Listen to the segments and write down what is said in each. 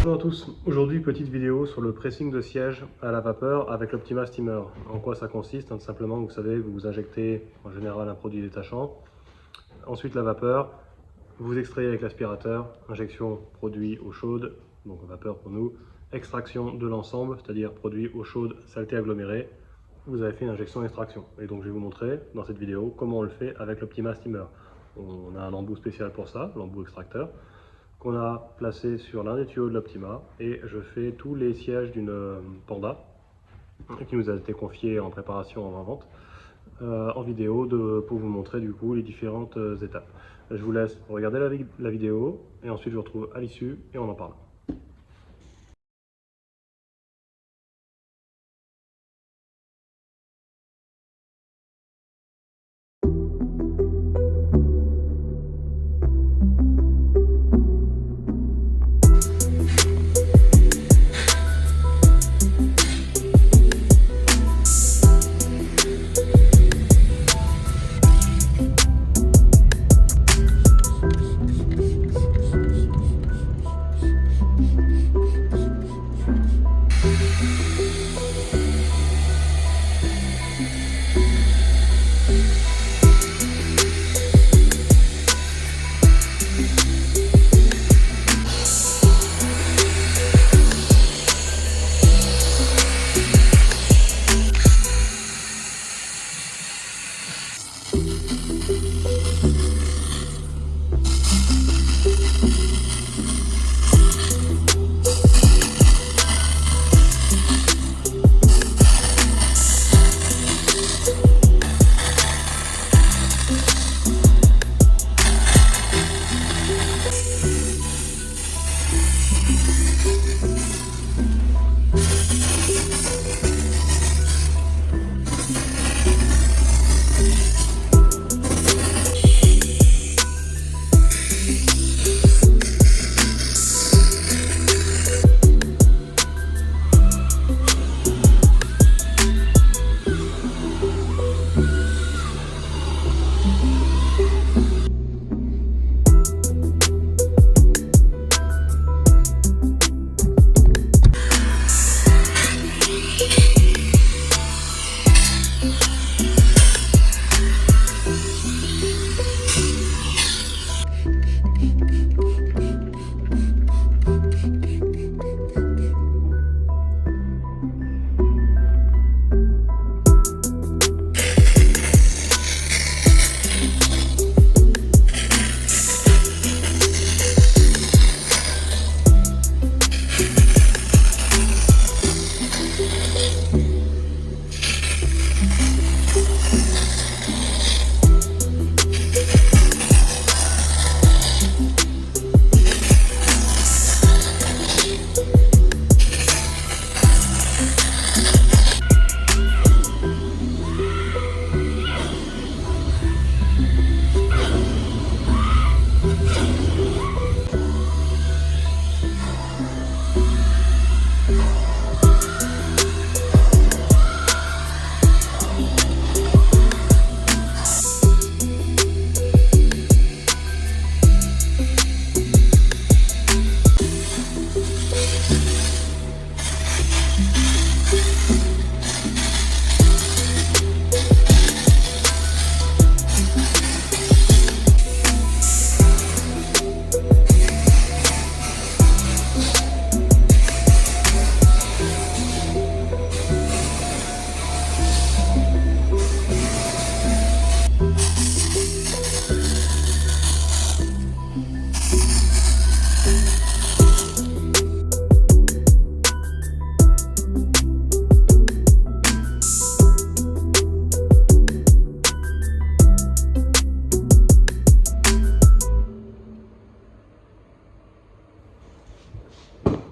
Bonjour à tous, aujourd'hui petite vidéo sur le pressing de siège à la vapeur avec l'Optima Steamer. En quoi ça consiste? Tout simplement, vous savez, vous injectez en général un produit détachant, ensuite la vapeur, vous extrayez avec l'aspirateur, injection produit eau chaude, donc vapeur pour nous, extraction de l'ensemble, c'est-à-dire produit eau chaude, saleté agglomérée, vous avez fait une injection extraction. Et donc je vais vous montrer dans cette vidéo comment on le fait avec l'Optima Steamer. On a un embout spécial pour ça, l'embout extracteur, qu'on a placé sur l'un des tuyaux de l'Optima, et je fais tous les sièges d'une Panda qui nous a été confié en préparation avant-vente en vidéo pour vous montrer du coup les différentes étapes. Je vous laisse regarder la vidéo et ensuite je vous retrouve à l'issue et on en parle.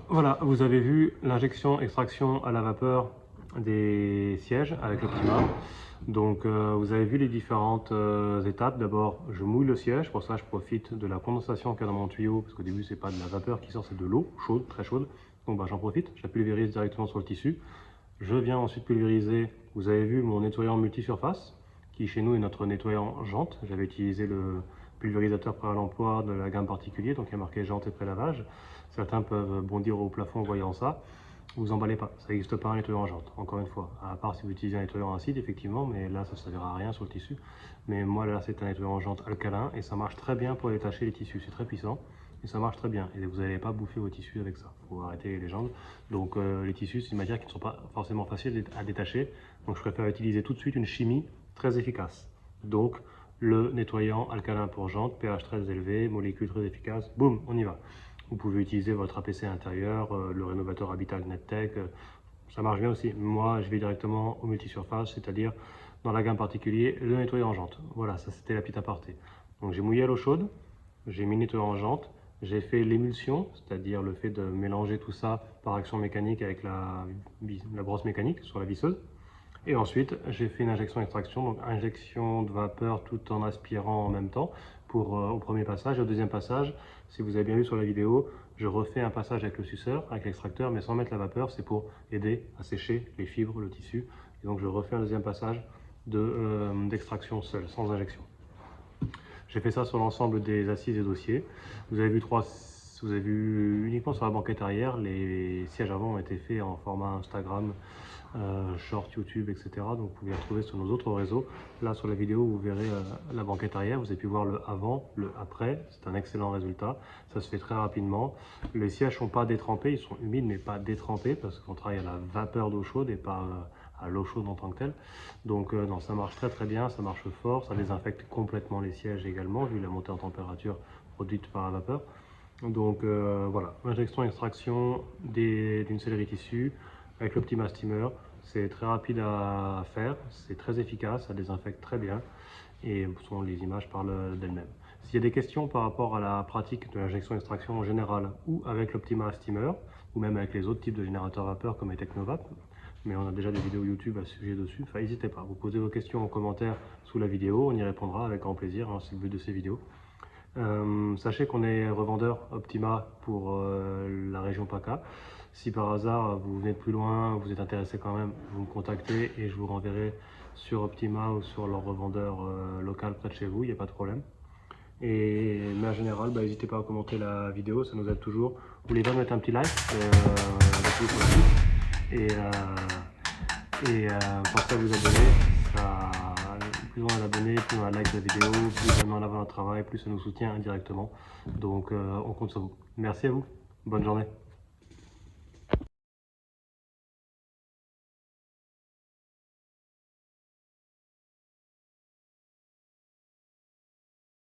Voilà, vous avez vu l'injection-extraction à la vapeur des sièges avec l'Optima. Donc vous avez vu les différentes étapes. D'abord, je mouille le siège, pour ça je profite de la condensation qu'il y a dans mon tuyau, parce qu'au début c'est pas de la vapeur qui sort, c'est de l'eau chaude, très chaude. Donc j'en profite, je la pulvérise directement sur le tissu. Je viens ensuite pulvériser, vous avez vu mon nettoyant multisurface, qui chez nous est notre nettoyant jante. J'avais utilisé pulvérisateur prêt à l'emploi de la gamme particulier, donc il y a marqué jante et pré-lavage. Certains peuvent bondir au plafond en voyant ça. Vous emballez pas, ça n'existe pas un nettoyant en jante, encore une fois. À part si vous utilisez un nettoyant acide, effectivement, mais là ça ne servira à rien sur le tissu. Mais moi là c'est un nettoyant en jante alcalin et ça marche très bien pour détacher les tissus, c'est très puissant. Et ça marche très bien, et vous n'allez pas bouffer vos tissus avec ça, il faut arrêter les légendes. Donc les tissus, c'est une matière qui ne sont pas forcément faciles à détacher, donc je préfère utiliser tout de suite une chimie très efficace. Donc le nettoyant alcalin pour jante, pH très élevé, molécule très efficace, boum, on y va. Vous pouvez utiliser votre APC intérieur, le rénovateur Habital NetTech, ça marche bien aussi. Moi, je vais directement au multisurface, c'est-à-dire dans la gamme particulier, le nettoyant en jante. Voilà, ça c'était la petite aparté. Donc j'ai mouillé à l'eau chaude, j'ai mis le nettoyant en jante, j'ai fait l'émulsion, c'est-à-dire le fait de mélanger tout ça par action mécanique avec la brosse mécanique sur la visseuse. Et ensuite, j'ai fait une injection-extraction, donc injection de vapeur tout en aspirant en même temps pour, au premier passage. Et au deuxième passage, si vous avez bien vu sur la vidéo, je refais un passage avec le suceur, avec l'extracteur, mais sans mettre la vapeur, c'est pour aider à sécher les fibres, le tissu. Et donc je refais un deuxième passage d'extraction seule, sans injection. J'ai fait ça sur l'ensemble des assises et dossiers. Vous avez vu uniquement sur la banquette arrière, les sièges avant ont été faits en format Instagram, short, YouTube, etc. Donc vous pouvez les retrouver sur nos autres réseaux. Là sur la vidéo, vous verrez la banquette arrière. Vous avez pu voir le avant, le après. C'est un excellent résultat. Ça se fait très rapidement. Les sièges ne sont pas détrempés, ils sont humides mais pas détrempés parce qu'on travaille à la vapeur d'eau chaude et pas à l'eau chaude en tant que telle. Donc non, ça marche très bien, ça marche fort, ça désinfecte complètement les sièges également, vu la montée en température produite par la vapeur. Donc voilà, injection extraction d'une sellerie tissu avec l'Optima Steamer. C'est très rapide à faire, c'est très efficace, ça désinfecte très bien et les images parlent d'elles-mêmes. S'il y a des questions par rapport à la pratique de l'injection extraction en général ou avec l'Optima Steamer ou même avec les autres types de générateurs vapeur comme les Technovap, mais on a déjà des vidéos YouTube à ce sujet dessus, enfin n'hésitez pas, vous posez vos questions en commentaire sous la vidéo, on y répondra avec grand plaisir, hein, c'est le but de ces vidéos. Sachez qu'on est revendeur Optima pour la région PACA. Si par hasard vous venez de plus loin, vous êtes intéressé quand même, vous me contactez et je vous renverrai sur Optima ou sur leur revendeur local près de chez vous, il n'y a pas de problème. Mais en général, n'hésitez pas à commenter la vidéo, ça nous aide toujours. N'oubliez pas de mettre un petit like, pensez à vous abonner. Plus on a d'abonnés, plus on a de likes de la vidéo, plus on met en avant notre travail, plus ça nous soutient indirectement. Donc on compte sur vous. Merci à vous, bonne journée.